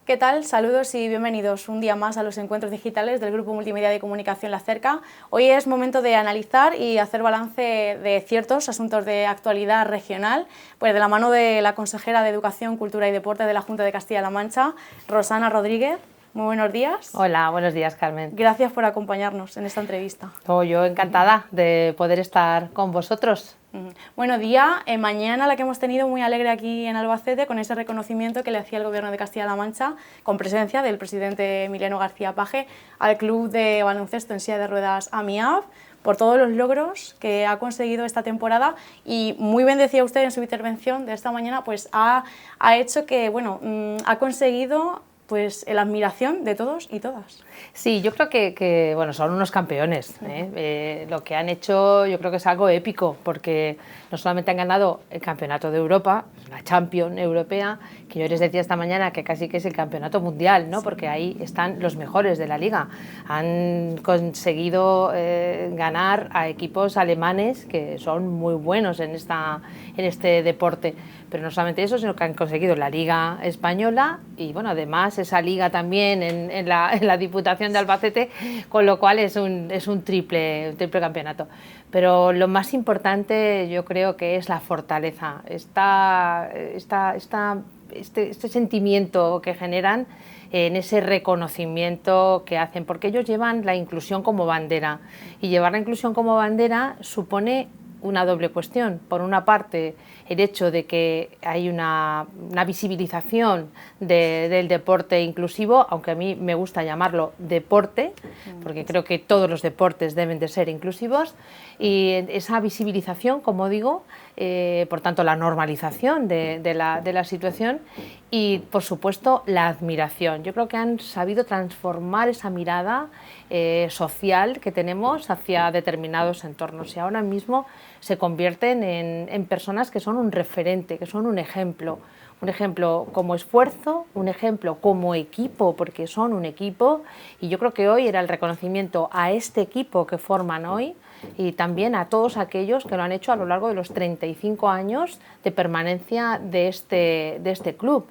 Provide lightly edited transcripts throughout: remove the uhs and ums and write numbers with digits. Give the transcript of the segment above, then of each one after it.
¿Qué tal? Saludos y bienvenidos un día más a los encuentros digitales del Grupo Multimedia de Comunicación La Cerca. Hoy es momento de analizar y hacer balance de ciertos asuntos de actualidad regional, pues de la mano de la consejera de Educación, Cultura y Deporte de la Junta de Castilla-La Mancha, Rosana Rodríguez. Muy buenos días. Hola, buenos días, Carmen. Gracias por acompañarnos en esta entrevista. Yo encantada de poder estar con vosotros. Bueno, mañana la que hemos tenido muy alegre aquí en Albacete con ese reconocimiento que le hacía el Gobierno de Castilla-La Mancha con presencia del presidente Emiliano García Paje al Club de Baloncesto en Silla de Ruedas AMIAB por todos los logros que ha conseguido esta temporada y muy bien decía usted en su intervención de esta mañana, pues ha hecho que, bueno, ha conseguido pues la admiración de todos y todas. Sí, yo creo que bueno, son unos campeones. Lo que han hecho yo creo que es algo épico, porque no solamente han ganado el campeonato de Europa, la Champions europea, que yo les decía esta mañana que casi que es el campeonato mundial, ¿no? Porque ahí están los mejores de la liga. Han conseguido ganar a equipos alemanes que son muy buenos en este deporte. Pero no solamente eso, sino que han conseguido la Liga Española y, bueno, además esa liga también en la Diputación de Albacete, con lo cual es un triple campeonato. Pero lo más importante yo creo que es la fortaleza, este sentimiento que generan en ese reconocimiento que hacen, porque ellos llevan la inclusión como bandera y llevar la inclusión como bandera supone una doble cuestión. Por una parte, el hecho de que hay una visibilización del deporte inclusivo, aunque a mí me gusta llamarlo deporte, porque creo que todos los deportes deben de ser inclusivos, y esa visibilización, como digo, por tanto la normalización de la situación y, por supuesto, la admiración. Yo creo que han sabido transformar esa mirada social que tenemos hacia determinados entornos y ahora mismo se convierten en personas que son un referente, que son un ejemplo como esfuerzo, un ejemplo como equipo, porque son un equipo, y yo creo que hoy era el reconocimiento a este equipo que forman hoy y también a todos aquellos que lo han hecho a lo largo de los 35 años de permanencia de este club.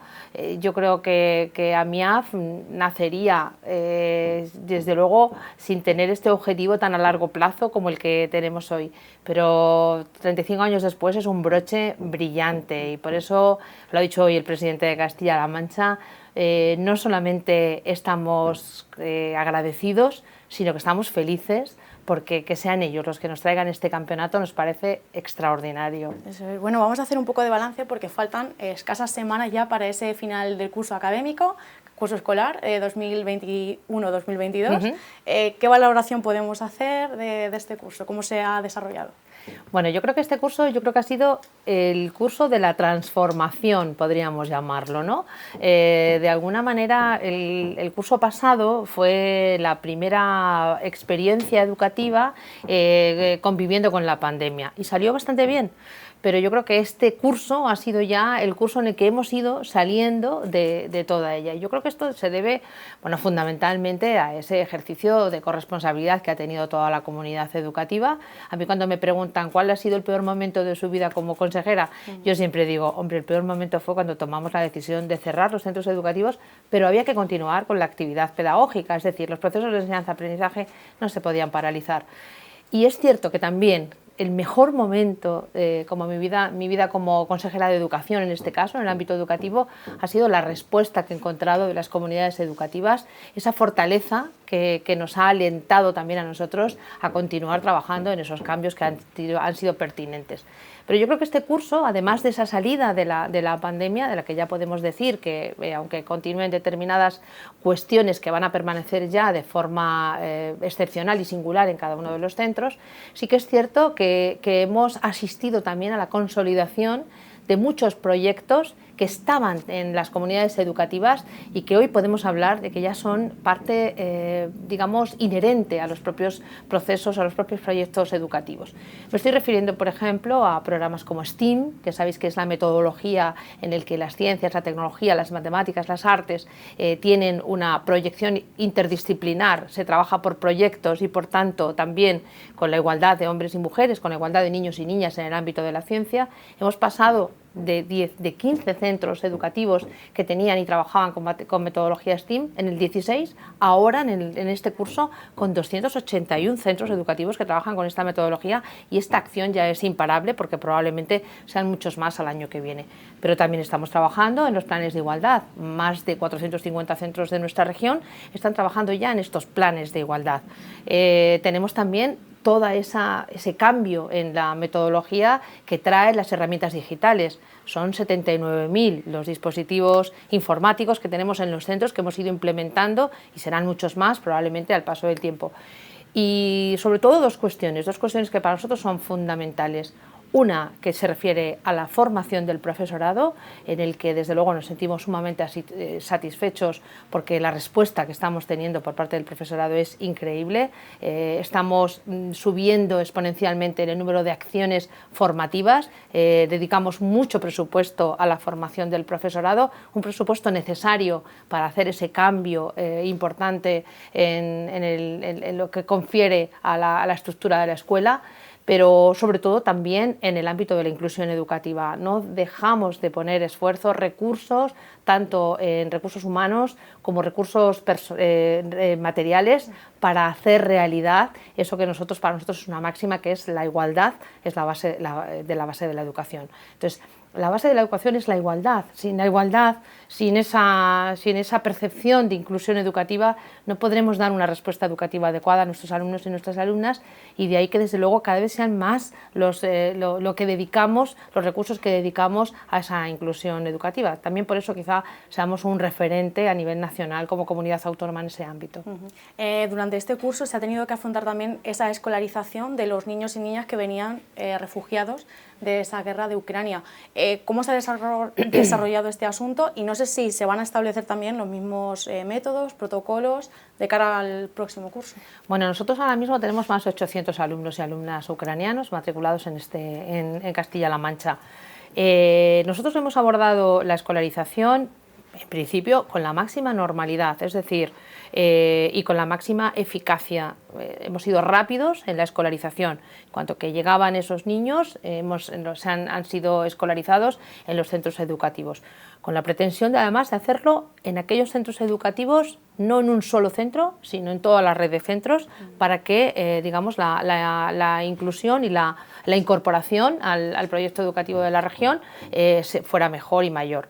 Yo creo que AMIAB nacería, desde luego, sin tener este objetivo tan a largo plazo como el que tenemos hoy, pero 35 años después es un broche brillante y por eso, lo ha dicho hoy el presidente de Castilla-La Mancha, no solamente estamos agradecidos, sino que estamos felices porque que sean ellos los que nos traigan este campeonato nos parece extraordinario. Bueno, vamos a hacer un poco de balance porque faltan escasas semanas ya para ese final del curso académico, curso escolar 2021-2022. ¿Qué valoración podemos hacer de este curso? ¿Cómo se ha desarrollado? Bueno, yo creo que este curso ha sido el curso de la transformación, podríamos llamarlo, ¿no? De alguna manera, el curso pasado fue la primera experiencia educativa conviviendo con la pandemia y salió bastante bien. Pero yo creo que este curso ha sido ya el curso en el que hemos ido saliendo de toda ella. Y yo creo que esto se debe, bueno, fundamentalmente a ese ejercicio de corresponsabilidad que ha tenido toda la comunidad educativa. A mí cuando me preguntan cuál ha sido el peor momento de su vida como consejera, yo siempre digo, hombre, el peor momento fue cuando tomamos la decisión de cerrar los centros educativos, pero había que continuar con la actividad pedagógica, es decir, los procesos de enseñanza-aprendizaje no se podían paralizar. Y es cierto que también el mejor momento, como mi vida como consejera de educación, en este caso, en el ámbito educativo, ha sido la respuesta que he encontrado de las comunidades educativas, esa fortaleza que nos ha alentado también a nosotros a continuar trabajando en esos cambios que han sido pertinentes. Pero yo creo que este curso, además de esa salida de la pandemia, de la que ya podemos decir que, aunque continúen determinadas cuestiones que van a permanecer ya de forma excepcional y singular en cada uno de los centros, sí que es cierto que hemos asistido también a la consolidación de muchos proyectos que estaban en las comunidades educativas y que hoy podemos hablar de que ya son parte, digamos, inherente a los propios procesos, a los propios proyectos educativos. Me estoy refiriendo, por ejemplo, a programas como STEAM, que sabéis que es la metodología en la que las ciencias, la tecnología, las matemáticas, las artes tienen una proyección interdisciplinar, se trabaja por proyectos y, por tanto, también con la igualdad de hombres y mujeres, con la igualdad de niños y niñas en el ámbito de la ciencia. Hemos pasado de 15 centros educativos que tenían y trabajaban con metodología STEAM en el 16, ahora en este curso con 281 centros educativos que trabajan con esta metodología, y esta acción ya es imparable porque probablemente sean muchos más al año que viene. Pero también estamos trabajando en los planes de igualdad. Más de 450 centros de nuestra región están trabajando ya en estos planes de igualdad. Tenemos también todo ese cambio en la metodología que traen las herramientas digitales. Son 79.000 los dispositivos informáticos que tenemos en los centros que hemos ido implementando, y serán muchos más probablemente al paso del tiempo. Y sobre todo dos cuestiones que para nosotros son fundamentales. Una que se refiere a la formación del profesorado, en el que desde luego nos sentimos sumamente satisfechos porque la respuesta que estamos teniendo por parte del profesorado es increíble. Estamos subiendo exponencialmente el número de acciones formativas, dedicamos mucho presupuesto a la formación del profesorado, un presupuesto necesario para hacer ese cambio importante en lo que confiere a la estructura de la escuela, pero sobre todo también en el ámbito de la inclusión educativa. No dejamos de poner esfuerzos, recursos, tanto en recursos humanos como recursos materiales, para hacer realidad eso que para nosotros es una máxima, que es la igualdad, es la base de la educación. Entonces, la base de la educación es la igualdad. Sin la igualdad, sin esa percepción de inclusión educativa, no podremos dar una respuesta educativa adecuada a nuestros alumnos y nuestras alumnas, y de ahí que desde luego cada vez sean más lo que dedicamos, los recursos que dedicamos a esa inclusión educativa. También por eso quizá seamos un referente a nivel nacional como comunidad autónoma en ese ámbito. Durante este curso se ha tenido que afrontar también esa escolarización de los niños y niñas que venían refugiados de esa guerra de Ucrania. ¿Cómo se ha desarrollado este asunto? Y no sé si se van a establecer también los mismos métodos, protocolos de cara al próximo curso. Bueno, nosotros ahora mismo tenemos más de 800 alumnos y alumnas ucranianos matriculados en Castilla-La Mancha. Nosotros hemos abordado la escolarización en principio con la máxima normalidad, es decir, y con la máxima eficacia. Hemos sido rápidos en la escolarización. En cuanto que llegaban esos niños, han sido escolarizados en los centros educativos, con la pretensión además de hacerlo en aquellos centros educativos, no en un solo centro, sino en toda la red de centros, para que digamos, la inclusión y la incorporación al proyecto educativo de la región fuera mejor y mayor.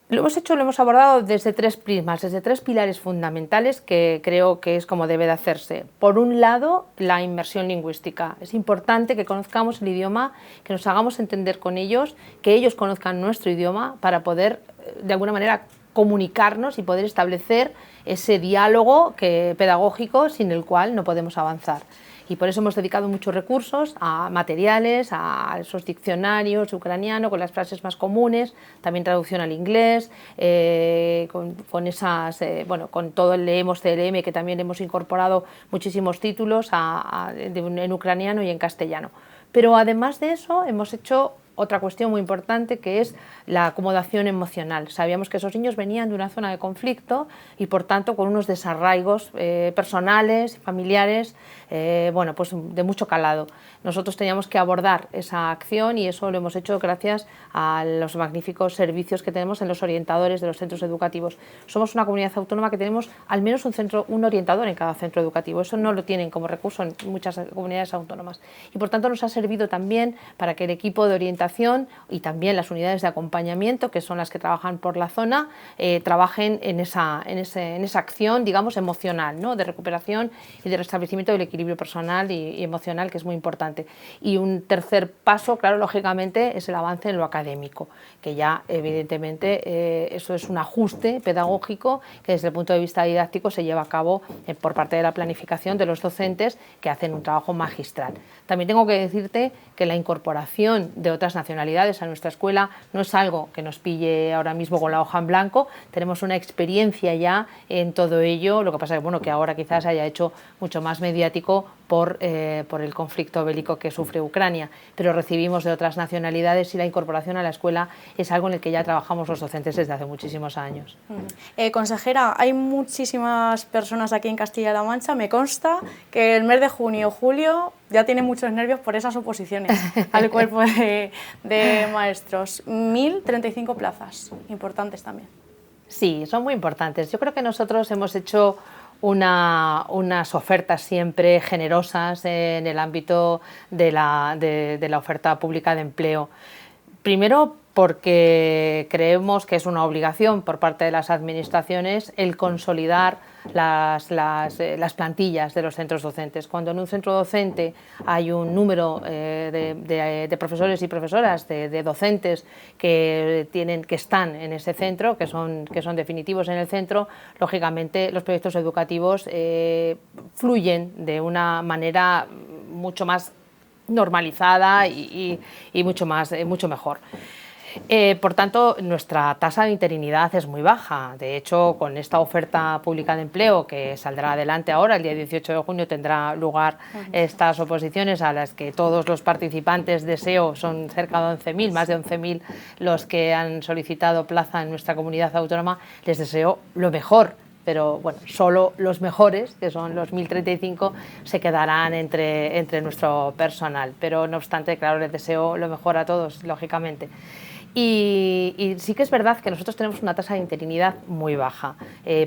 Lo hemos abordado desde tres prismas, desde tres pilares fundamentales que creo que es como debe de hacerse. Por un lado, la inmersión lingüística. Es importante que conozcamos el idioma, que nos hagamos entender con ellos, que ellos conozcan nuestro idioma para poder, de alguna manera, comunicarnos y poder establecer ese diálogo pedagógico sin el cual no podemos avanzar. Y por eso hemos dedicado muchos recursos a materiales, a esos diccionarios ucraniano con las frases más comunes, también traducción al inglés, con todo el Leemos CLM, que también hemos incorporado muchísimos títulos en ucraniano y en castellano. Pero además de eso hemos hecho otra cuestión muy importante, que es la acomodación emocional. Sabíamos que esos niños venían de una zona de conflicto y por tanto con unos desarraigos personales, familiares, pues de mucho calado. Nosotros teníamos que abordar esa acción y eso lo hemos hecho gracias a los magníficos servicios que tenemos en los orientadores de los centros educativos. Somos una comunidad autónoma que tenemos al menos un orientador en cada centro educativo. Eso no lo tienen como recurso en muchas comunidades autónomas y por tanto nos ha servido también para que el equipo de orientación y también las unidades de acompañamiento, que son las que trabajan por la zona, trabajen en esa acción, digamos, emocional, ¿no?, de recuperación y de restablecimiento del equilibrio personal y emocional, que es muy importante. Y un tercer paso, claro, lógicamente, es el avance en lo académico, que ya evidentemente eso es un ajuste pedagógico que desde el punto de vista didáctico se lleva a cabo por parte de la planificación de los docentes, que hacen un trabajo magistral. También tengo que decirte que la incorporación de otras nacionalidades a nuestra escuela no es algo que nos pille ahora mismo con la hoja en blanco. Tenemos una experiencia ya en todo ello, lo que pasa es que ahora quizás se haya hecho mucho más mediático por el conflicto bélico que sufre Ucrania, pero recibimos de otras nacionalidades y la incorporación a la escuela es algo en el que ya trabajamos los docentes desde hace muchísimos años. Consejera, hay muchísimas personas aquí en Castilla-La Mancha, me consta que el mes de junio o julio ya tienen muchos nervios por esas oposiciones al cuerpo de maestros. 1035 plazas, importantes también. Sí, son muy importantes. Yo creo que nosotros hemos hecho unas ofertas siempre generosas en el ámbito de la oferta pública de empleo. Primero, porque creemos que es una obligación por parte de las administraciones el consolidar las plantillas de los centros docentes. Cuando en un centro docente hay un número de profesores y profesoras, de docentes que están en ese centro, que son definitivos en el centro, lógicamente los proyectos educativos fluyen de una manera mucho más normalizada y mucho mejor. Por tanto, nuestra tasa de interinidad es muy baja. De hecho, con esta oferta pública de empleo que saldrá adelante ahora, el día 18 de junio tendrá lugar estas oposiciones a las que todos los participantes deseo, son cerca de 11.000, más de 11.000 los que han solicitado plaza en nuestra comunidad autónoma. Les deseo lo mejor, pero bueno, solo los mejores, que son los 1035, se quedarán entre nuestro personal. Pero no obstante, claro, les deseo lo mejor a todos, lógicamente. Y sí que es verdad que nosotros tenemos una tasa de interinidad muy baja.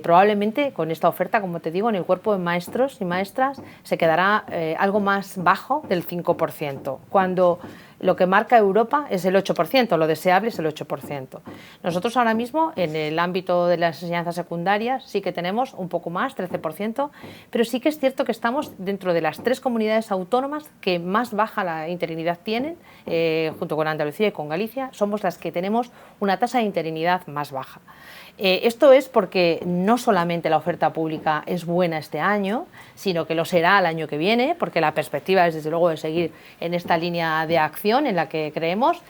Probablemente con esta oferta, como te digo, en el cuerpo de maestros y maestras se quedará algo más bajo del 5%, cuando lo que marca Europa es el 8%, lo deseable es el 8%. Nosotros ahora mismo, en el ámbito de las enseñanzas secundarias, sí que tenemos un poco más, 13%, pero sí que es cierto que estamos dentro de las 3 comunidades autónomas que más baja la interinidad tienen, junto con Andalucía y con Galicia, somos las que tenemos una tasa de interinidad más baja. Esto es porque no solamente la oferta pública es buena este año, sino que lo será el año que viene, porque la perspectiva es desde luego de seguir en esta línea de acción en la que creemos,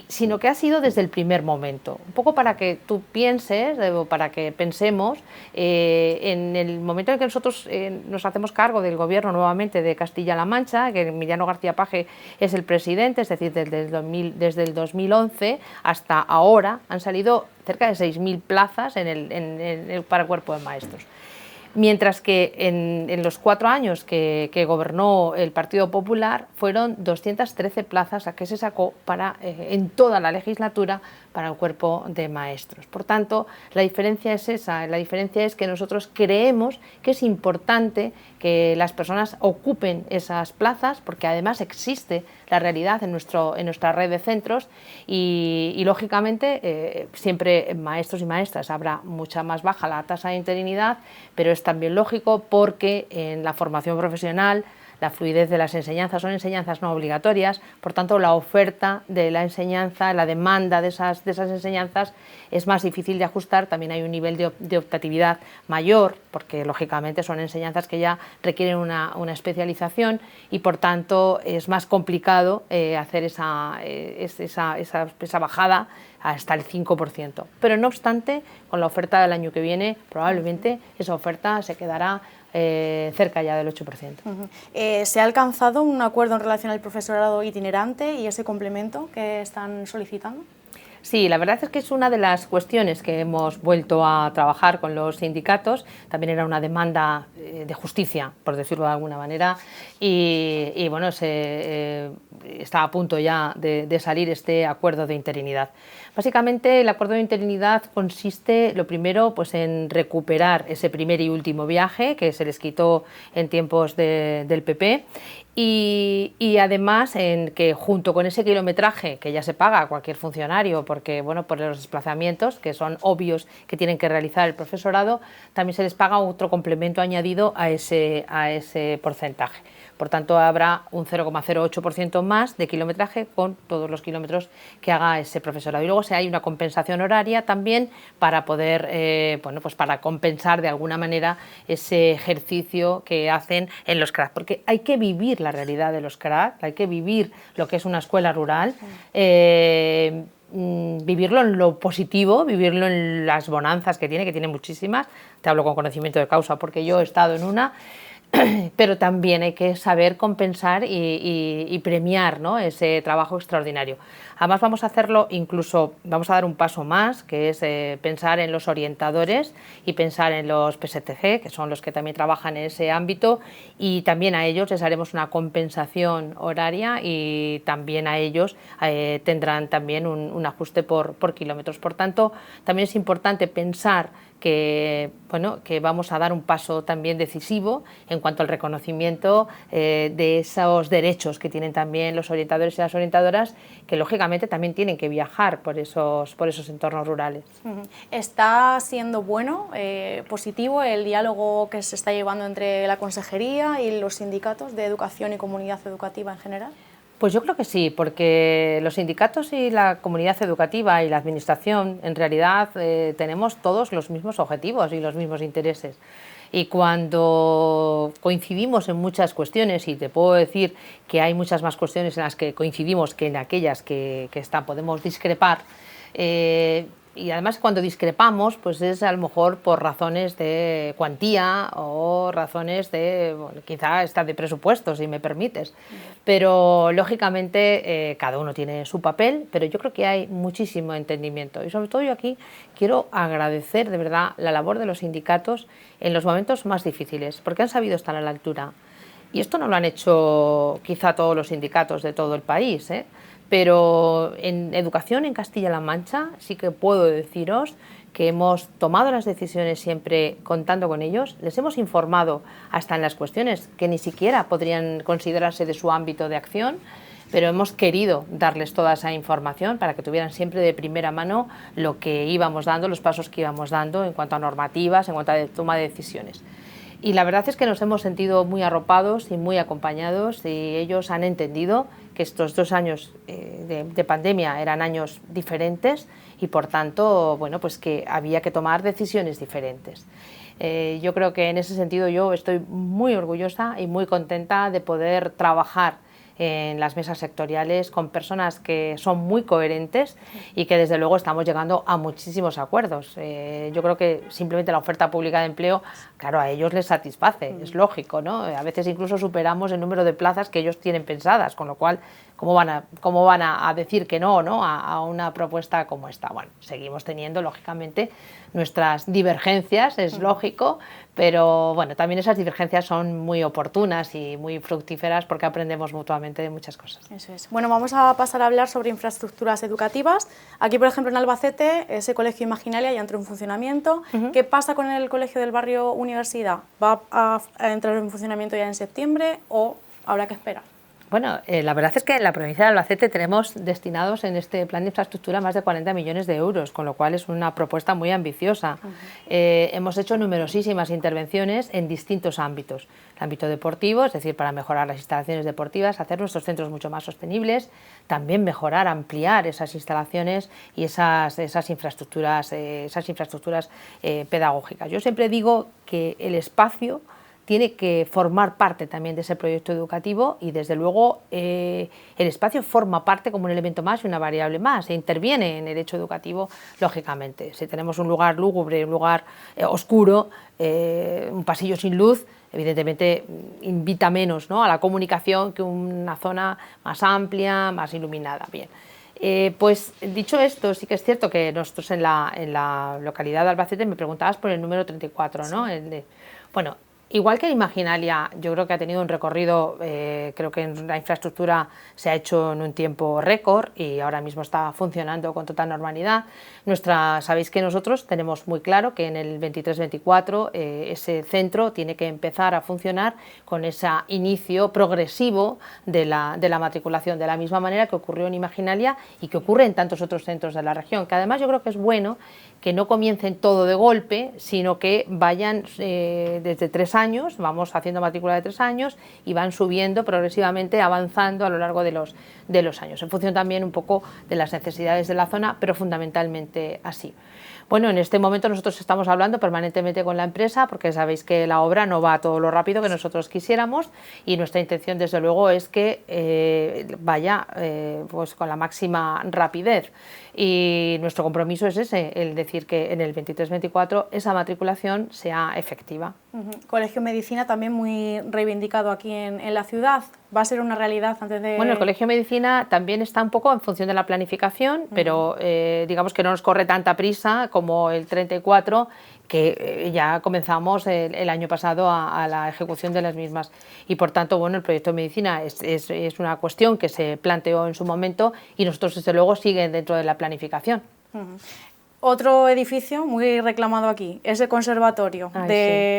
sino que ha sido desde el primer momento. Un poco para que tú pienses, para que pensemos, en el momento en que nosotros nos hacemos cargo del gobierno nuevamente de Castilla-La Mancha, que Emiliano García Paje es el presidente, es decir, desde el 2011 hasta ahora han salido cerca de 6.000 plazas para el cuerpo de maestros. Mientras que en los 4 años que gobernó el Partido Popular fueron 213 plazas a que se sacó en toda la legislatura para el cuerpo de maestros. Por tanto, la diferencia es esa, la diferencia es que nosotros creemos que es importante que las personas ocupen esas plazas, porque además existe la realidad en nuestra red de centros y lógicamente siempre en maestros y maestras habrá mucha más baja la tasa de interinidad, pero es también lógico porque en la formación profesional la fluidez de las enseñanzas son enseñanzas no obligatorias, por tanto la oferta de la enseñanza, la demanda de esas enseñanzas es más difícil de ajustar, también hay un nivel de optatividad mayor, porque lógicamente son enseñanzas que ya requieren una especialización y por tanto es más complicado hacer esa bajada hasta el 5%. Pero no obstante, con la oferta del año que viene, probablemente esa oferta se quedará cerca ya del 8%. ¿Se ha alcanzado un acuerdo en relación al profesorado itinerante y ese complemento que están solicitando? Sí, la verdad es que es una de las cuestiones que hemos vuelto a trabajar con los sindicatos. También era una demanda de justicia, por decirlo de alguna manera, y bueno, está a punto ya de salir este acuerdo de interinidad. Básicamente el acuerdo de interinidad consiste, lo primero, pues en recuperar ese primer y último viaje que se les quitó en tiempos del PP y además en que junto con ese kilometraje que ya se paga a cualquier funcionario porque bueno, por los desplazamientos que son obvios que tienen que realizar el profesorado, también se les paga otro complemento añadido a ese porcentaje. Por tanto, habrá un 0,08% más de kilometraje con todos los kilómetros que haga ese profesorado. Y luego hay una compensación horaria también para poder, pues para compensar de alguna manera ese ejercicio que hacen en los CRAC. Porque hay que vivir la realidad de los CRAC, hay que vivir lo que es una escuela rural, vivirlo en lo positivo, vivirlo en las bonanzas que tiene muchísimas. Te hablo con conocimiento de causa porque yo he estado en una. pero también hay que saber compensar y premiar, ¿no?, ese trabajo extraordinario. Además vamos a hacerlo, incluso vamos a dar un paso más, que es pensar en los orientadores y pensar en los PSTG, que son los que también trabajan en ese ámbito, y también a ellos les haremos una compensación horaria y también a ellos tendrán también un ajuste por kilómetros. Por tanto, también es importante pensar que, bueno, que vamos a dar un paso también decisivo en cuanto al reconocimiento de esos derechos que tienen también los orientadores y las orientadoras, que lógicamente también tienen que viajar por esos entornos rurales. ¿Está siendo bueno, positivo, el diálogo que se está llevando entre la Consejería y los sindicatos de educación y comunidad educativa en general? Pues yo creo que sí, porque los sindicatos y la comunidad educativa y la administración, en realidad tenemos todos los mismos objetivos y los mismos intereses. Y cuando coincidimos en muchas cuestiones, y te puedo decir que hay muchas más cuestiones en las que coincidimos que en aquellas que podemos discrepar, y además cuando discrepamos pues es a lo mejor por razones de cuantía o razones de, bueno, quizá hasta de presupuesto, si me permites, pero lógicamente cada uno tiene su papel, pero yo creo que hay muchísimo entendimiento y sobre todo yo aquí quiero agradecer de verdad la labor de los sindicatos en los momentos más difíciles, porque han sabido estar a la altura. Y esto no lo han hecho quizá todos los sindicatos de todo el país, pero en educación en Castilla-La Mancha sí que puedo deciros que hemos tomado las decisiones siempre contando con ellos, les hemos informado hasta en las cuestiones que ni siquiera podrían considerarse de su ámbito de acción, pero hemos querido darles toda esa información para que tuvieran siempre de primera mano lo que íbamos dando, los pasos que íbamos dando en cuanto a normativas, en cuanto a toma de decisiones. Y la verdad es que nos hemos sentido muy arropados y muy acompañados y ellos han entendido que estos 2 años de pandemia eran años diferentes y por tanto, bueno, pues que había que tomar decisiones diferentes. Yo creo que en ese sentido yo estoy muy orgullosa y muy contenta de poder trabajar en las mesas sectoriales con personas que son muy coherentes y que desde luego estamos llegando a muchísimos acuerdos. Yo creo que simplemente la oferta pública de empleo, claro, a ellos les satisface, es lógico, ¿no? A veces incluso superamos el número de plazas que ellos tienen pensadas, con lo cual, ¿cómo van a decir que no, a una propuesta como esta? Bueno, seguimos teniendo, lógicamente, nuestras divergencias, es lógico, pero bueno, también esas divergencias son muy oportunas y muy fructíferas porque aprendemos mutuamente de muchas cosas. Eso es. Bueno, vamos a pasar a hablar sobre infraestructuras educativas. Aquí, por ejemplo, en Albacete, ese colegio Imaginalia ya entró en funcionamiento. ¿Qué pasa con el colegio del barrio Universidad? ¿Va a entrar en funcionamiento ya en septiembre o habrá que esperar? Bueno, la verdad es que en la provincia de Albacete tenemos destinados en este plan de infraestructura más de 40 millones de euros, con lo cual es una propuesta muy ambiciosa. Hemos hecho numerosísimas intervenciones en distintos ámbitos. El ámbito deportivo, es decir, para mejorar las instalaciones deportivas, hacer nuestros centros mucho más sostenibles, también mejorar, ampliar esas instalaciones y esas infraestructuras pedagógicas. Yo siempre digo que el espacio tiene que formar parte también de ese proyecto educativo y desde luego el espacio forma parte como un elemento más y una variable más e interviene en el hecho educativo lógicamente. Si tenemos un lugar lúgubre, un lugar oscuro, un pasillo sin luz, evidentemente invita menos, ¿no?, a la comunicación que una zona más amplia, más iluminada. Bien. Pues dicho esto, sí que es cierto que nosotros en la localidad de Albacete me preguntabas por el número 34, ¿no? Sí. Bueno, igual que Imaginalia, yo creo que ha tenido un recorrido, creo que en la infraestructura se ha hecho en un tiempo récord y ahora mismo está funcionando con total normalidad. Sabéis que nosotros tenemos muy claro que en el 23-24 ese centro tiene que empezar a funcionar con ese inicio progresivo de la matriculación, de la misma manera que ocurrió en Imaginalia y que ocurre en tantos otros centros de la región, que además yo creo que es bueno que no comiencen todo de golpe, sino que vayan desde 3 años, vamos haciendo matrícula de 3 años y van subiendo progresivamente, avanzando a lo largo de los años, en función también un poco de las necesidades de la zona, pero fundamentalmente así. Bueno, en este momento nosotros estamos hablando permanentemente con la empresa porque sabéis que la obra no va todo lo rápido que nosotros quisiéramos y nuestra intención desde luego es que vaya pues con la máxima rapidez y nuestro compromiso es ese, el decir que en el 23-24 esa matriculación sea efectiva. Colegio Medicina también muy reivindicado aquí en la ciudad. ¿Va a ser una realidad antes de...? Bueno, el Colegio Medicina también está un poco en función de la planificación, pero digamos que no nos corre tanta prisa como el 34, que ya comenzamos el año pasado a la ejecución de las mismas. Y por tanto, bueno, el proyecto de medicina es una cuestión que se planteó en su momento y nosotros, desde luego, sigue dentro de la planificación. Otro edificio muy reclamado aquí es el Conservatorio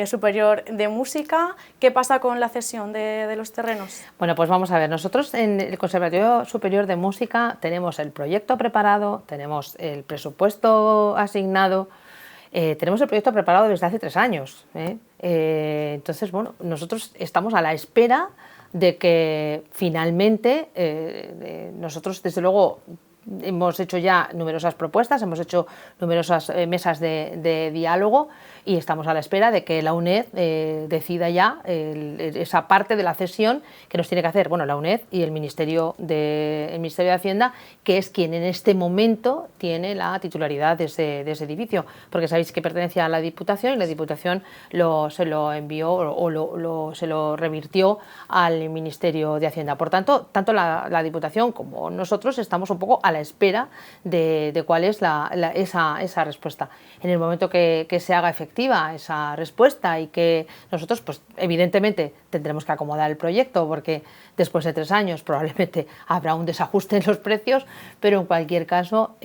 Superior de Música. ¿Qué pasa con la cesión de los terrenos? Bueno, pues vamos a ver, nosotros en el Conservatorio Superior de Música tenemos el proyecto preparado, tenemos el presupuesto asignado, tenemos el proyecto preparado desde hace 3 años. Entonces, bueno, nosotros estamos a la espera de que finalmente nosotros, desde luego, hemos hecho ya numerosas propuestas, hemos hecho numerosas mesas de diálogo y estamos a la espera de que la UNED decida ya esa parte de la cesión que nos tiene que hacer, bueno, la UNED y el Ministerio de Hacienda, que es quien en este momento tiene la titularidad de ese edificio, porque sabéis que pertenece a la Diputación y la Diputación se lo envió o se lo revirtió al Ministerio de Hacienda. Por tanto, tanto la Diputación como nosotros estamos un poco a la espera de cuál es esa respuesta. En el momento que se haga efectiva esa respuesta y que nosotros, pues evidentemente, tendremos que acomodar el proyecto porque después de 3 años probablemente habrá un desajuste en los precios, pero en cualquier caso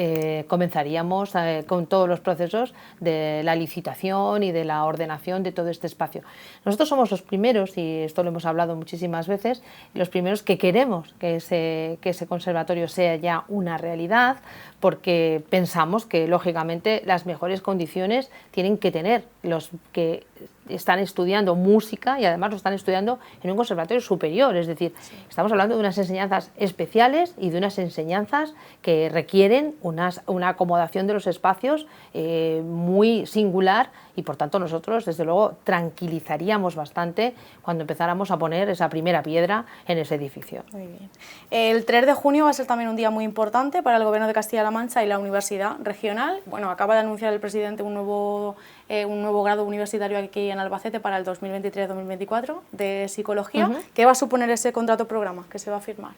comenzaríamos con todos los procesos de la licitación y de la ordenación de todo este espacio. Nosotros somos los primeros, y esto lo hemos hablado muchísimas veces, los primeros que queremos que ese conservatorio sea ya una realidad, porque pensamos que lógicamente las mejores condiciones tienen que tener los que están estudiando música y además lo están estudiando en un conservatorio superior, es decir, estamos hablando de unas enseñanzas especiales y de unas enseñanzas que requieren una acomodación de los espacios muy singular y por tanto nosotros desde luego tranquilizaríamos bastante cuando empezáramos a poner esa primera piedra en ese edificio. Muy bien. El 3 de junio va a ser también un día muy importante para el Gobierno de Castilla-La Mancha y la Universidad Regional. Bueno, acaba de anunciar el presidente un nuevo grado universitario aquí en Albacete para el 2023-2024 de Psicología. ¿Qué va a suponer ese contrato programa que se va a firmar?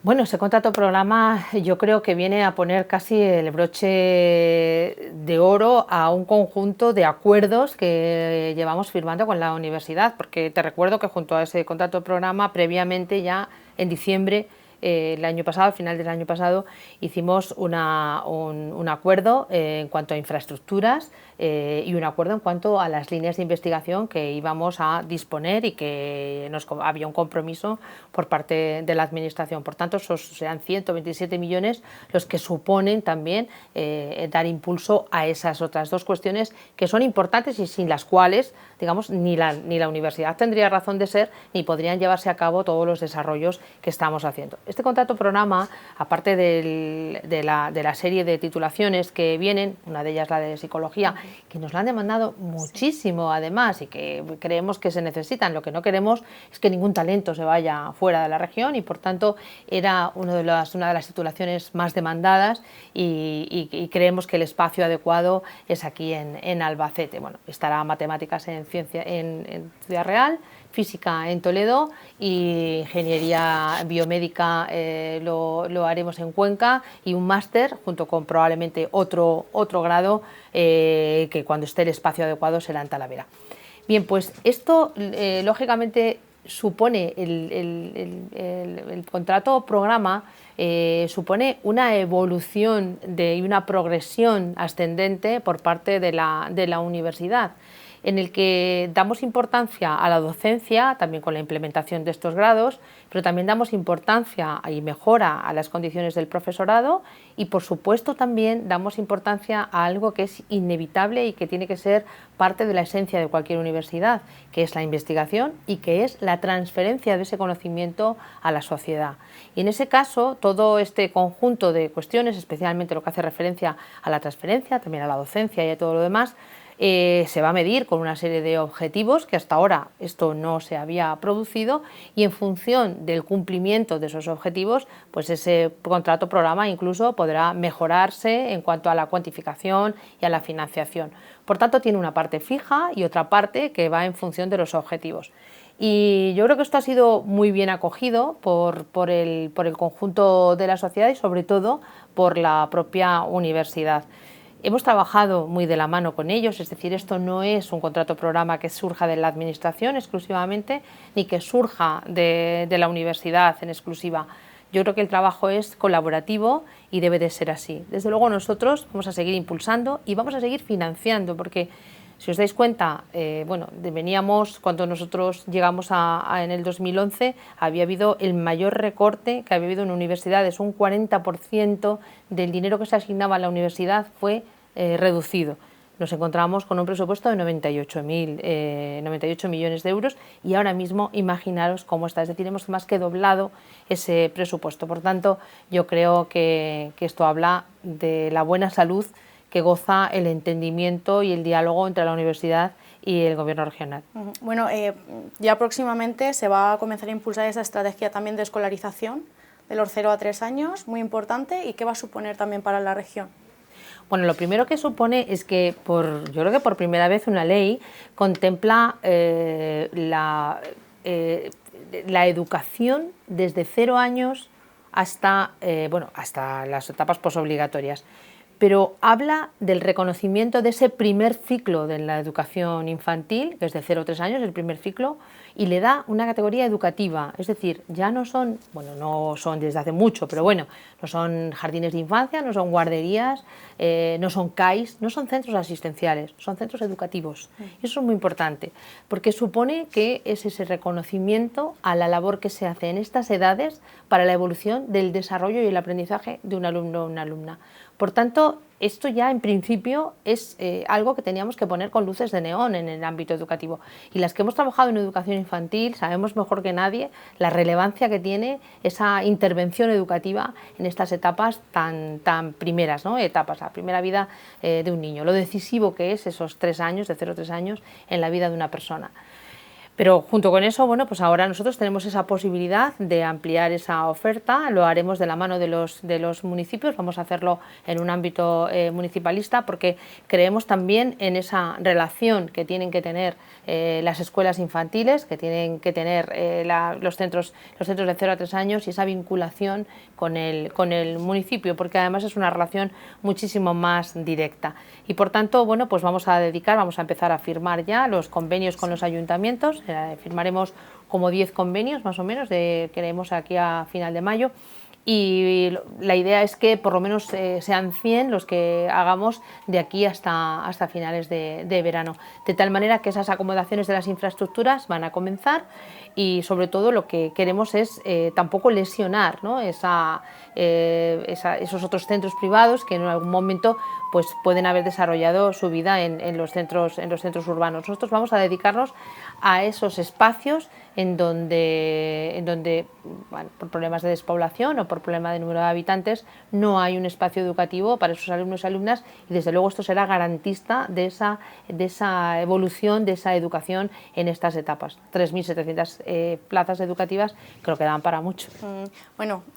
Bueno, ese contrato programa yo creo que viene a poner casi el broche de oro a un conjunto de acuerdos que llevamos firmando con la universidad, porque te recuerdo que junto a ese contrato programa, previamente ya en diciembre el año pasado, al final del año pasado, hicimos un acuerdo en cuanto a infraestructuras y un acuerdo en cuanto a las líneas de investigación que íbamos a disponer y que había un compromiso por parte de la Administración. Por tanto, serán 127 millones los que suponen también dar impulso a esas otras 2 cuestiones que son importantes y sin las cuales, digamos, ni la universidad tendría razón de ser ni podrían llevarse a cabo todos los desarrollos que estamos haciendo. Este contrato programa, aparte de la serie de titulaciones que vienen, una de ellas la de Psicología, que nos la han demandado muchísimo además y que creemos que se necesitan, lo que no queremos es que ningún talento se vaya fuera de la región y por tanto era una de las titulaciones más demandadas y creemos que el espacio adecuado es aquí en Albacete. Bueno, estará matemáticas en Ciudad Real, física en Toledo y ingeniería biomédica lo haremos en Cuenca y un máster junto con probablemente otro grado que cuando esté el espacio adecuado será en Talavera. Bien, pues esto lógicamente supone el contrato programa supone una evolución y una progresión ascendente por parte de la universidad, en el que damos importancia a la docencia, también con la implementación de estos grados, pero también damos importancia y mejora a las condiciones del profesorado y, por supuesto, también damos importancia a algo que es inevitable y que tiene que ser parte de la esencia de cualquier universidad, que es la investigación y que es la transferencia de ese conocimiento a la sociedad. Y en ese caso, todo este conjunto de cuestiones, especialmente lo que hace referencia a la transferencia, también a la docencia y a todo lo demás, Se va a medir con una serie de objetivos que hasta ahora esto no se había producido, y en función del cumplimiento de esos objetivos, pues ese contrato programa incluso podrá mejorarse en cuanto a la cuantificación y a la financiación. Por tanto, tiene una parte fija y otra parte que va en función de los objetivos. Y yo creo que esto ha sido muy bien acogido por el conjunto de la sociedad y sobre todo por la propia universidad. Hemos trabajado muy de la mano con ellos, es decir, esto no es un contrato programa que surja de la administración exclusivamente ni que surja de la universidad en exclusiva. Yo creo que el trabajo es colaborativo y debe de ser así. Desde luego nosotros vamos a seguir impulsando y vamos a seguir financiando, porque si os dais cuenta, veníamos, cuando nosotros llegamos en el 2011, había habido el mayor recorte que había habido en universidades. Un 40% del dinero que se asignaba a la universidad fue reducido. Nos encontramos con un presupuesto de 98 millones de euros y ahora mismo imaginaros cómo está. Es decir, hemos más que doblado ese presupuesto. Por tanto, yo creo que esto habla de la buena salud que goza el entendimiento y el diálogo entre la universidad y el gobierno regional. Bueno, ya próximamente se va a comenzar a impulsar esa estrategia también de escolarización de los 0 a 3 años, muy importante, y qué va a suponer también para la región. Bueno, lo primero que supone es que yo creo que por primera vez una ley contempla la educación desde 0 años hasta las etapas posobligatorias. Pero habla del reconocimiento de ese primer ciclo de la educación infantil, que es de 0 a 3 años, el primer ciclo, y le da una categoría educativa, es decir, ya no son desde hace mucho, pero bueno, no son jardines de infancia, no son guarderías, no son CAIs, no son centros asistenciales, son centros educativos. Y eso es muy importante, porque supone que es ese reconocimiento a la labor que se hace en estas edades para la evolución del desarrollo y el aprendizaje de un alumno o una alumna. Por tanto, esto ya en principio es algo que teníamos que poner con luces de neón en el ámbito educativo. Y las que hemos trabajado en educación infantil sabemos mejor que nadie la relevancia que tiene esa intervención educativa en estas etapas tan primeras, ¿no? Etapas, la primera vida de un niño, lo decisivo que es esos 3 años, de 0 a 3 años, en la vida de una persona. Pero junto con eso, pues ahora nosotros tenemos esa posibilidad de ampliar esa oferta, lo haremos de la mano de los municipios, vamos a hacerlo en un ámbito municipalista, porque creemos también en esa relación que tienen que tener las escuelas infantiles, que tienen que tener los centros de 0 a 3 años y esa vinculación con el municipio, porque además es una relación muchísimo más directa. Y por tanto, pues vamos a empezar a firmar ya los convenios con los ayuntamientos. Firmaremos como 10 convenios más o menos, creemos aquí a final de mayo, y la idea es que por lo menos sean 100 los que hagamos de aquí hasta finales de verano, de tal manera que esas acomodaciones de las infraestructuras van a comenzar, y sobre todo lo que queremos es tampoco lesionar, ¿no? esos otros centros privados que en algún momento pues pueden haber desarrollado su vida en los centros urbanos. Nosotros vamos a dedicarnos a esos espacios en donde por problemas de despoblación o por problema de número de habitantes no hay un espacio educativo para esos alumnos y alumnas, y desde luego esto será garantista de esa evolución, de esa educación en estas etapas. 3.700 plazas educativas creo que dan para mucho.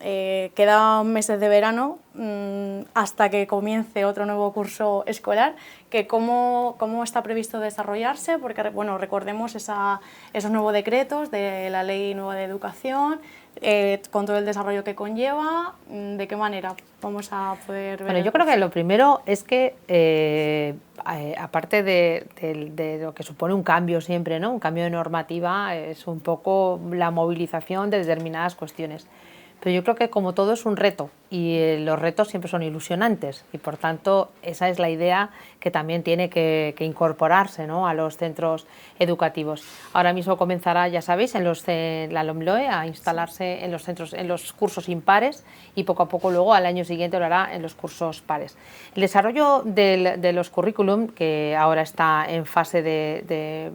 Quedan meses de verano hasta que comience otro nuevo curso escolar, que cómo está previsto desarrollarse, porque recordemos esos nuevos decretos de la Ley Nueva de Educación, con todo el desarrollo que conlleva. ¿De qué manera vamos a poder ver? Yo creo que lo primero es que, aparte de lo que supone un cambio siempre, ¿no? Un cambio de normativa, es un poco la movilización de determinadas cuestiones. Pero yo creo que como todo es un reto, y los retos siempre son ilusionantes, y por tanto esa es la idea que también tiene que incorporarse, ¿no? A los centros educativos. Ahora mismo comenzará, ya sabéis, la LOMLOE a instalarse en los cursos impares, y poco a poco luego al año siguiente lo hará en los cursos pares. El desarrollo de los currículum, que ahora está en fase de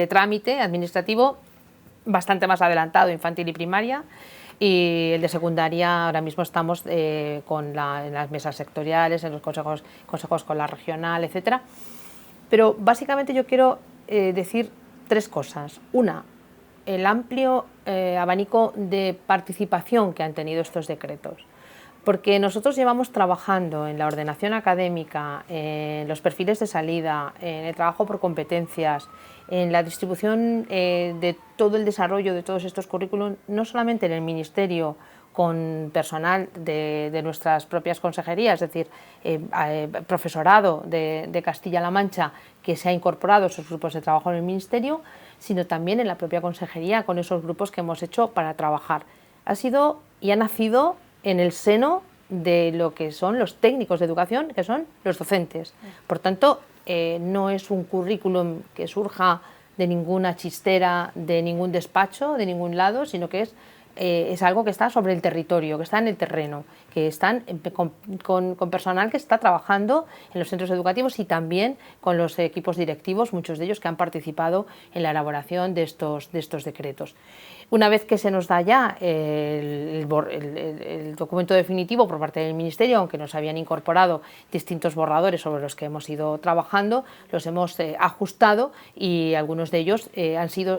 trámite administrativo, bastante más adelantado, infantil y primaria, Y el de secundaria ahora mismo estamos en las mesas sectoriales, en los consejos con la regional, etcétera. Pero básicamente yo quiero decir tres cosas. Una, el amplio abanico de participación que han tenido estos decretos. Porque nosotros llevamos trabajando en la ordenación académica, en los perfiles de salida, en el trabajo por competencias, en la distribución de todo el desarrollo de todos estos currículum, no solamente en el Ministerio con personal de nuestras propias consejerías, es decir, profesorado de Castilla-La Mancha que se ha incorporado a esos grupos de trabajo en el Ministerio, sino también en la propia consejería con esos grupos que hemos hecho para trabajar. Ha sido y ha nacido en el seno de lo que son los técnicos de educación, que son los docentes. Por tanto, no es un currículum que surja de ninguna chistera, de ningún despacho, de ningún lado, sino que es algo que está sobre el territorio, que está en el terreno, que están con personal que está trabajando en los centros educativos y también con los equipos directivos, muchos de ellos que han participado en la elaboración de estos decretos. Una vez que se nos da ya el documento definitivo por parte del Ministerio, aunque nos habían incorporado distintos borradores sobre los que hemos ido trabajando, los hemos ajustado y algunos de ellos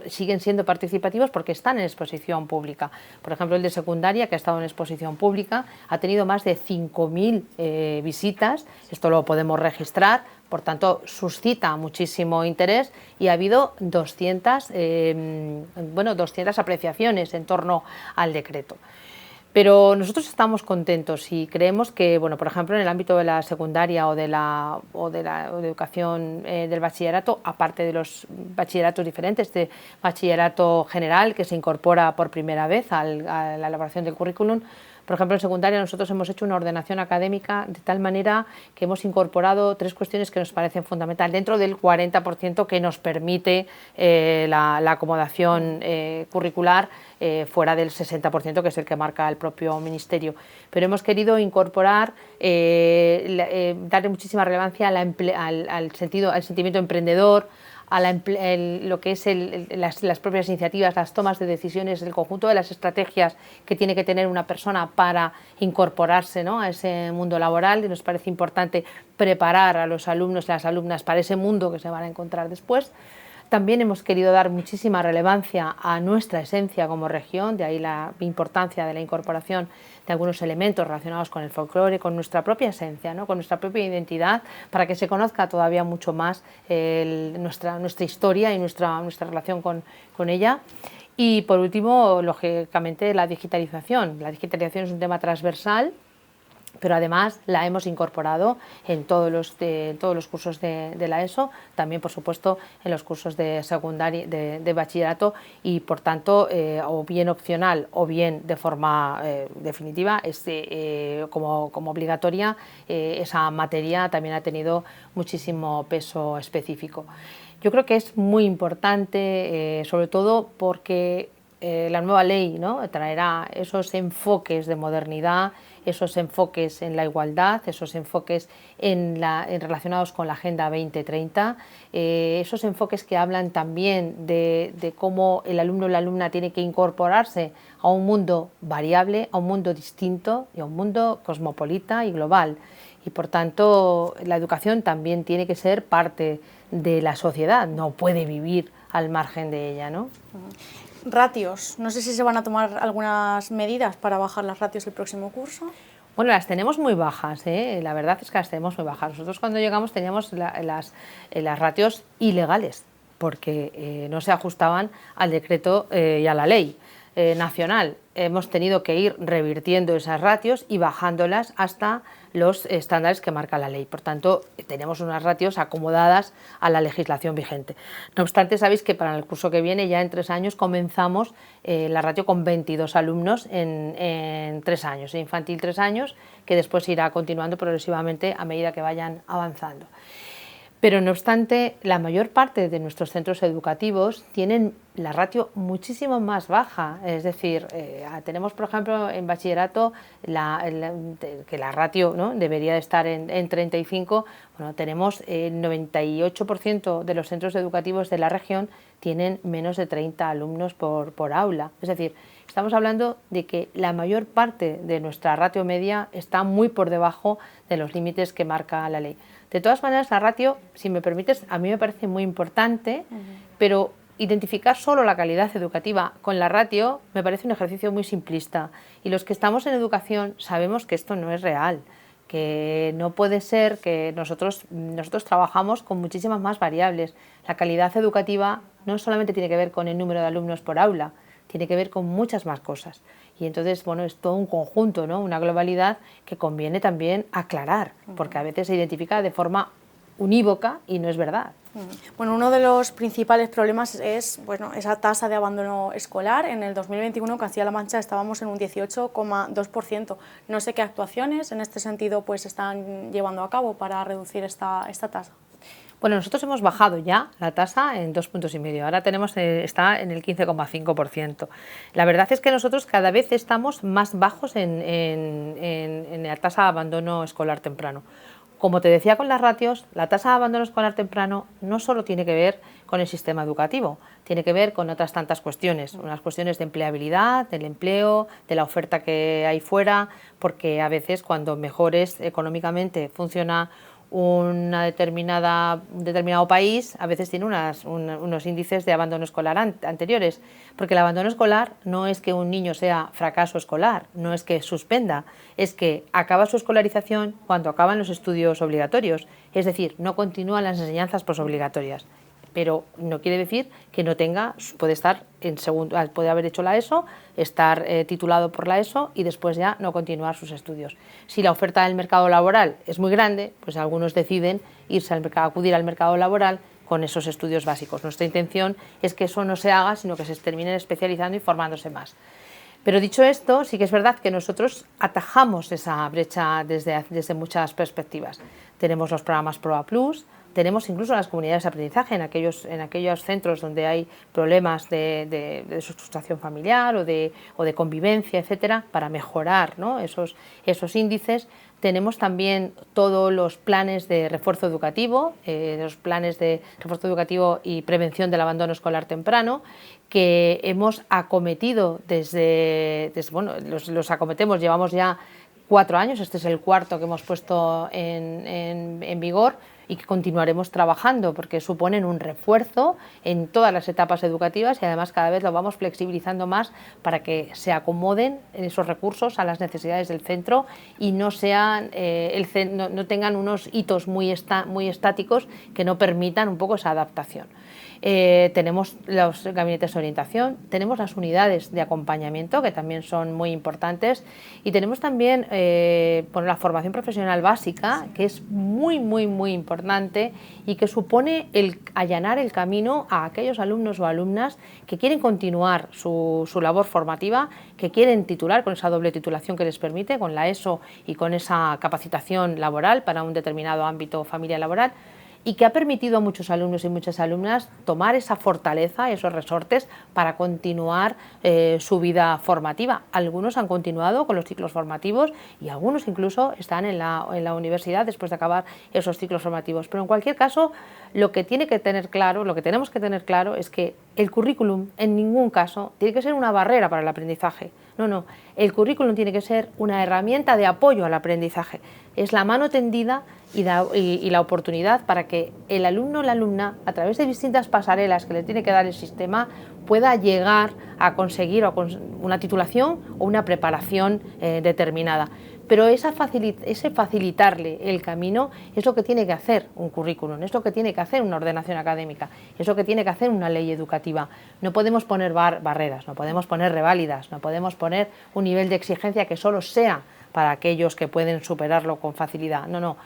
siguen siendo participativos porque están en exposición pública. Por ejemplo, el de secundaria, que ha estado en exposición pública, ha tenido más de 5.000 visitas, esto lo podemos registrar, por tanto suscita muchísimo interés y ha habido 200 apreciaciones en torno al decreto. Pero nosotros estamos contentos y creemos que, bueno, por ejemplo, en el ámbito de la secundaria o de la educación del bachillerato, aparte de los bachilleratos diferentes, de bachillerato general que se incorpora por primera vez a la elaboración del currículum, por ejemplo, en secundaria nosotros hemos hecho una ordenación académica de tal manera que hemos incorporado tres cuestiones que nos parecen fundamentales dentro del 40% que nos permite la acomodación curricular fuera del 60% que es el que marca el propio Ministerio. Pero hemos querido incorporar, darle muchísima relevancia al sentimiento emprendedor, a lo que es las propias iniciativas, las tomas de decisiones, el conjunto de las estrategias que tiene que tener una persona para incorporarse, ¿no?, a ese mundo laboral, y nos parece importante preparar a los alumnos y las alumnas para ese mundo que se van a encontrar después. También hemos querido dar muchísima relevancia a nuestra esencia como región, de ahí la importancia de la incorporación de algunos elementos relacionados con el folclore, con nuestra propia esencia, ¿no?, con nuestra propia identidad, para que se conozca todavía mucho más nuestra historia y nuestra relación con ella. Y por último, lógicamente, la digitalización. La digitalización es un tema transversal, pero además la hemos incorporado en todos los cursos de la ESO, también por supuesto en los cursos de secundaria, de bachillerato, y por tanto o bien opcional o bien de forma definitiva, como obligatoria, esa materia también ha tenido muchísimo peso específico. Yo creo que es muy importante, sobre todo porque la nueva ley, ¿no?, traerá esos enfoques de modernidad, esos enfoques en la igualdad, esos enfoques relacionados con la Agenda 2030, esos enfoques que hablan también de cómo el alumno o la alumna tiene que incorporarse a un mundo variable, a un mundo distinto y a un mundo cosmopolita y global. Y por tanto la educación también tiene que ser parte de la sociedad, no puede vivir al margen de ella, ¿no? Ratios, no sé si se van a tomar algunas medidas para bajar las ratios el próximo curso. Bueno, las tenemos muy bajas, la verdad es que las tenemos muy bajas. Nosotros cuando llegamos teníamos las ratios ilegales, porque no se ajustaban al decreto y a la ley nacional. Hemos tenido que ir revirtiendo esas ratios y bajándolas hasta los estándares que marca la ley. Por tanto, tenemos unas ratios acomodadas a la legislación vigente. No obstante, sabéis que para el curso que viene, ya en 3 años, comenzamos la ratio con 22 alumnos en 3 años, infantil 3 años, que después irá continuando progresivamente a medida que vayan avanzando. Pero no obstante, la mayor parte de nuestros centros educativos tienen la ratio muchísimo más baja. Es decir, tenemos, por ejemplo, en bachillerato que la ratio, ¿no?, debería de estar en 35. Bueno, tenemos el 98% de los centros educativos de la región tienen menos de 30 alumnos por aula. Es decir, estamos hablando de que la mayor parte de nuestra ratio media está muy por debajo de los límites que marca la ley. De todas maneras, la ratio, si me permites, a mí me parece muy importante, pero identificar solo la calidad educativa con la ratio me parece un ejercicio muy simplista. Y los que estamos en educación sabemos que esto no es real, que no puede ser que nosotros trabajamos con muchísimas más variables. La calidad educativa no solamente tiene que ver con el número de alumnos por aula, tiene que ver con muchas más cosas. Y entonces, bueno, es todo un conjunto, ¿no? Una globalidad que conviene también aclarar, porque a veces se identifica de forma unívoca y no es verdad. Bueno, uno de los principales problemas es, bueno, esa tasa de abandono escolar. En el 2021 en Castilla-La Mancha estábamos en un 18,2%. No sé qué actuaciones en este sentido pues están llevando a cabo para reducir esta tasa. Bueno, nosotros hemos bajado ya la tasa en 2,5 puntos. Ahora está en el 15,5%. La verdad es que nosotros cada vez estamos más bajos en la tasa de abandono escolar temprano. Como te decía con las ratios, la tasa de abandono escolar temprano no solo tiene que ver con el sistema educativo, tiene que ver con otras tantas cuestiones, unas cuestiones de empleabilidad, del empleo, de la oferta que hay fuera, porque a veces cuando mejores económicamente funciona un determinado país, a veces tiene unos índices de abandono escolar anteriores, porque el abandono escolar no es que un niño sea fracaso escolar, no es que suspenda, es que acaba su escolarización cuando acaban los estudios obligatorios, es decir, no continúan las enseñanzas posobligatorias. Pero no quiere decir que no tenga, puede haber hecho la ESO, estar titulado por la ESO y después ya no continuar sus estudios. Si la oferta del mercado laboral es muy grande, pues algunos deciden acudir al mercado laboral con esos estudios básicos. Nuestra intención es que eso no se haga, sino que se terminen especializando y formándose más. Pero dicho esto, sí que es verdad que nosotros atajamos esa brecha desde muchas perspectivas. Tenemos los programas PROA Plus, tenemos incluso las comunidades de aprendizaje en aquellos centros donde hay problemas de frustración familiar o de convivencia, etcétera, para mejorar, ¿no?, esos índices. Tenemos también todos los planes de refuerzo educativo, y prevención del abandono escolar temprano, que hemos acometido los acometemos, llevamos ya 4 años, este es el cuarto que hemos puesto en vigor, y que continuaremos trabajando porque suponen un refuerzo en todas las etapas educativas y además cada vez lo vamos flexibilizando más para que se acomoden esos recursos a las necesidades del centro y no tengan unos hitos muy estáticos que no permitan un poco esa adaptación. Tenemos los gabinetes de orientación, tenemos las unidades de acompañamiento que también son muy importantes y tenemos también la formación profesional básica, que es muy importante y que supone allanar el camino a aquellos alumnos o alumnas que quieren continuar su labor formativa, que quieren titular con esa doble titulación que les permite, con la ESO y con esa capacitación laboral para un determinado ámbito o familia laboral, y que ha permitido a muchos alumnos y muchas alumnas tomar esa fortaleza, esos resortes para continuar su vida formativa. Algunos han continuado con los ciclos formativos y algunos incluso están en la universidad después de acabar esos ciclos formativos. Pero en cualquier caso, lo que tenemos que tener claro es que el currículum en ningún caso tiene que ser una barrera para el aprendizaje. No, el currículum tiene que ser una herramienta de apoyo al aprendizaje. Es la mano tendida y la oportunidad para que el alumno o la alumna, a través de distintas pasarelas que le tiene que dar el sistema, pueda llegar a conseguir una titulación o una preparación determinada. Pero ese facilitarle el camino es lo que tiene que hacer un currículum, es lo que tiene que hacer una ordenación académica, es lo que tiene que hacer una ley educativa. No podemos poner barreras, no podemos poner reválidas, no podemos poner un nivel de exigencia que solo sea para aquellos que pueden superarlo con facilidad. No.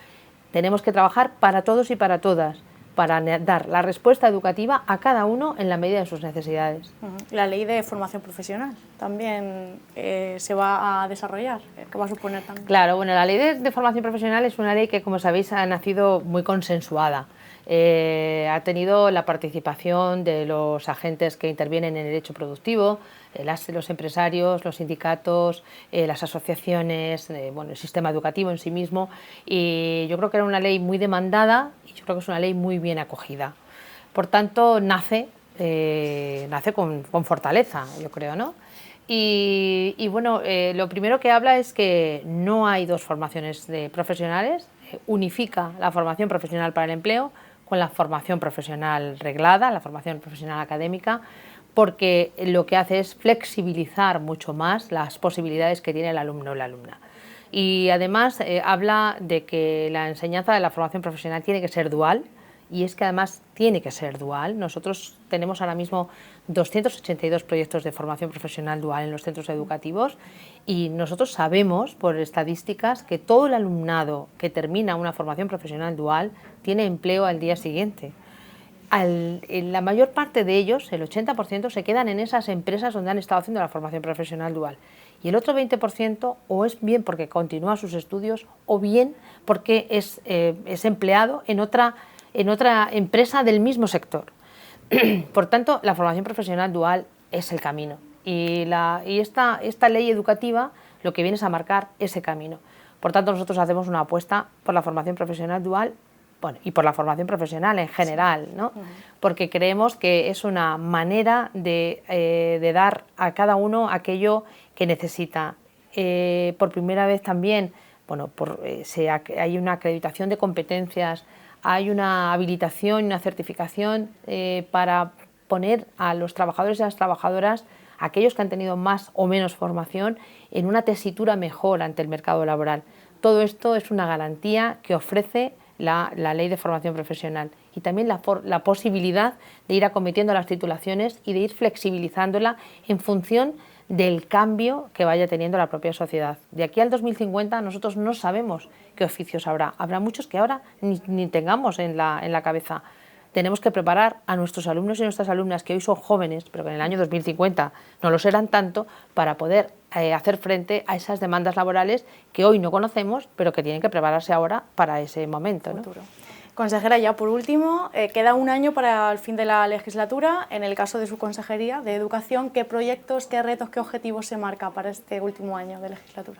Tenemos que trabajar para todos y para todas, para dar la respuesta educativa a cada uno en la medida de sus necesidades. La ley de formación profesional también se va a desarrollar, ¿qué va a suponer también? Claro, bueno, la ley de formación profesional es una ley que, como sabéis, ha nacido muy consensuada. Ha tenido la participación de los agentes que intervienen en el derecho productivo, los empresarios, los sindicatos, las asociaciones, el sistema educativo en sí mismo, y yo creo que era una ley muy demandada y yo creo que es una ley muy bien acogida. Por tanto, nace con fortaleza, yo creo, ¿no? Y bueno, lo primero que habla es que no hay dos formaciones de profesionales, unifica la formación profesional para el empleo con la formación profesional reglada, la formación profesional académica, porque lo que hace es flexibilizar mucho más las posibilidades que tiene el alumno o la alumna. Y además habla de que la enseñanza de la formación profesional tiene que ser dual, y es que además tiene que ser dual. Nosotros tenemos ahora mismo 282 proyectos de formación profesional dual en los centros educativos y nosotros sabemos por estadísticas que todo el alumnado que termina una formación profesional dual tiene empleo al día siguiente. La mayor parte de ellos, el 80%, se quedan en esas empresas donde han estado haciendo la formación profesional dual. Y el otro 20% o es bien porque continúa sus estudios o bien porque es empleado en otra empresa del mismo sector. Por tanto, la formación profesional dual es el camino. Y esta ley educativa lo que viene es a marcar ese camino. Por tanto, nosotros hacemos una apuesta por la formación profesional dual, bueno, y por la formación profesional en general, ¿no? Porque creemos que es una manera de dar a cada uno aquello que necesita. Por primera vez también, bueno, hay una acreditación de competencias, hay una habilitación y una certificación para poner a los trabajadores y a las trabajadoras, aquellos que han tenido más o menos formación, en una tesitura mejor ante el mercado laboral. Todo esto es una garantía que ofrece la ley de formación profesional y también la posibilidad de ir acometiendo las titulaciones y de ir flexibilizándola en función del cambio que vaya teniendo la propia sociedad. De aquí al 2050 nosotros no sabemos qué oficios habrá. Habrá muchos que ahora ni tengamos en la cabeza. Tenemos que preparar a nuestros alumnos y nuestras alumnas, que hoy son jóvenes, pero que en el año 2050 no lo serán tanto, para poder hacer frente a esas demandas laborales que hoy no conocemos, pero que tienen que prepararse ahora para ese momento, ¿no? Consejera, ya por último, queda un año para el fin de la legislatura. En el caso de su consejería de Educación, ¿qué proyectos, qué retos, qué objetivos se marca para este último año de legislatura?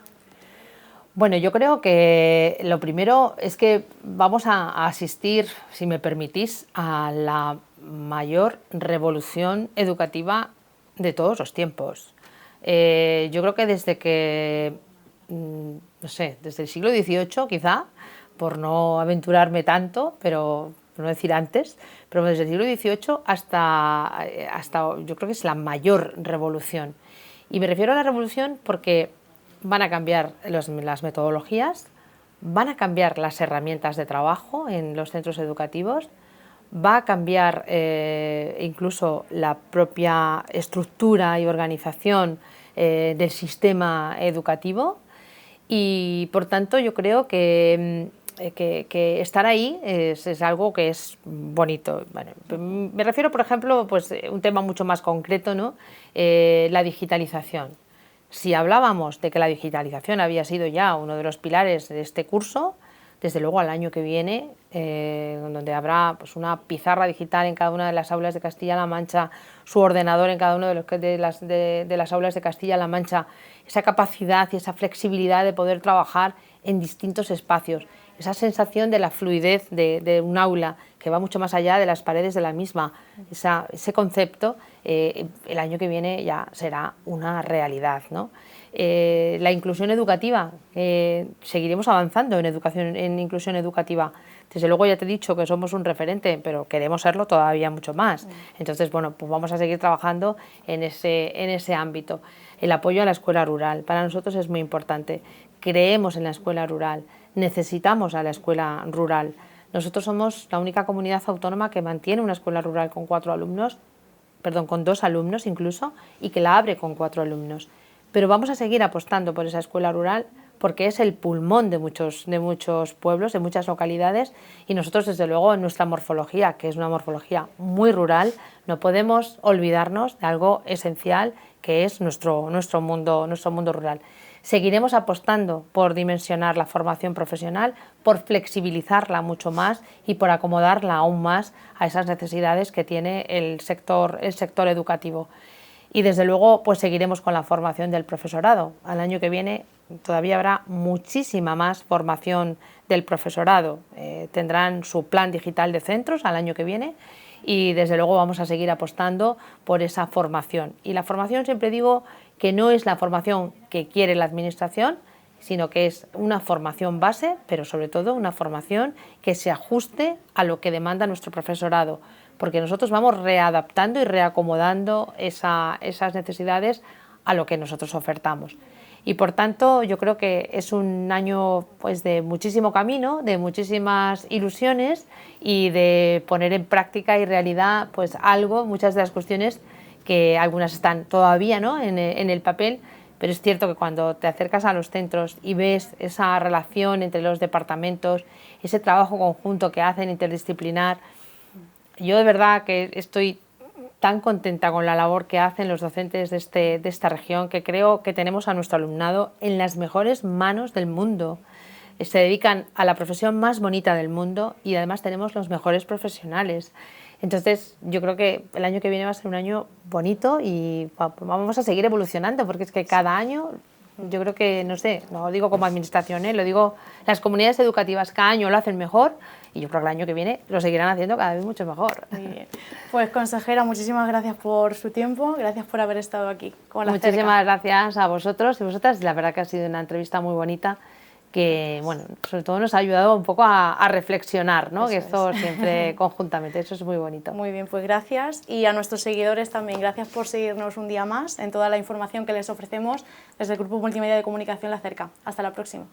Bueno, yo creo que lo primero es que vamos a asistir, si me permitís, a la mayor revolución educativa de todos los tiempos. Yo creo que no sé, desde el siglo XVIII quizá, por no aventurarme tanto, pero por no decir antes, pero desde el siglo XVIII hasta yo creo que es la mayor revolución. Y me refiero a la revolución porque van a cambiar las metodologías, van a cambiar las herramientas de trabajo en los centros educativos, va a cambiar incluso la propia estructura y organización del sistema educativo y, por tanto, yo creo que estar ahí es algo que es bonito. Bueno, me refiero, por ejemplo, pues un tema mucho más concreto, ¿no? La digitalización. Si hablábamos de que la digitalización había sido ya uno de los pilares de este curso, desde luego al año que viene, donde habrá pues, una pizarra digital en cada una de las aulas de Castilla-La Mancha, su ordenador en cada una de las aulas de Castilla-La Mancha, esa capacidad y esa flexibilidad de poder trabajar en distintos espacios, esa sensación de la fluidez de un aula que va mucho más allá de las paredes de la misma, ese concepto el año que viene ya será una realidad, ¿no? La inclusión educativa, seguiremos avanzando en inclusión educativa. Desde luego ya te he dicho que somos un referente, pero queremos serlo todavía mucho más. Entonces, bueno, pues vamos a seguir trabajando en ese ámbito. El apoyo a la escuela rural, para nosotros es muy importante. Creemos en la escuela rural, necesitamos a la escuela rural. Nosotros somos la única comunidad autónoma que mantiene una escuela rural con 2 alumnos incluso, y que la abre con 4 alumnos. Pero vamos a seguir apostando por esa escuela rural porque es el pulmón de muchos pueblos, de muchas localidades, y nosotros, desde luego, en nuestra morfología, que es una morfología muy rural, no podemos olvidarnos de algo esencial que es nuestro mundo rural. Seguiremos apostando por dimensionar la formación profesional, por flexibilizarla mucho más y por acomodarla aún más a esas necesidades que tiene el sector educativo. Y desde luego pues seguiremos con la formación del profesorado. Al año que viene todavía habrá muchísima más formación del profesorado. Tendrán su plan digital de centros al año que viene y desde luego vamos a seguir apostando por esa formación. Y la formación, siempre digo que no es la formación que quiere la Administración, sino que es una formación base, pero sobre todo una formación que se ajuste a lo que demanda nuestro profesorado, porque nosotros vamos readaptando y reacomodando esas necesidades a lo que nosotros ofertamos. Y por tanto yo creo que es un año pues de muchísimo camino, de muchísimas ilusiones y de poner en práctica y realidad pues algo, muchas de las cuestiones que algunas están todavía, ¿no?, en el papel, pero es cierto que cuando te acercas a los centros y ves esa relación entre los departamentos, ese trabajo conjunto que hacen interdisciplinar, yo de verdad que estoy tan contenta con la labor que hacen los docentes de esta región, que creo que tenemos a nuestro alumnado en las mejores manos del mundo. Se dedican a la profesión más bonita del mundo y además tenemos los mejores profesionales. Entonces yo creo que el año que viene va a ser un año bonito y vamos a seguir evolucionando, porque es que cada año, yo creo que, no sé, no lo digo como administración, lo digo, las comunidades educativas cada año lo hacen mejor y yo creo que el año que viene lo seguirán haciendo cada vez mucho mejor. Muy bien. Pues consejera, muchísimas gracias por su tiempo, gracias por haber estado aquí con La Cerca. Muchísimas gracias a vosotros y vosotras, la verdad que ha sido una entrevista muy bonita, que bueno, sobre todo nos ha ayudado un poco a reflexionar, ¿no? Que esto siempre conjuntamente, eso es muy bonito. Muy bien, pues gracias, y a nuestros seguidores también, gracias por seguirnos un día más en toda la información que les ofrecemos desde el Grupo Multimedia de Comunicación La Cerca. Hasta la próxima.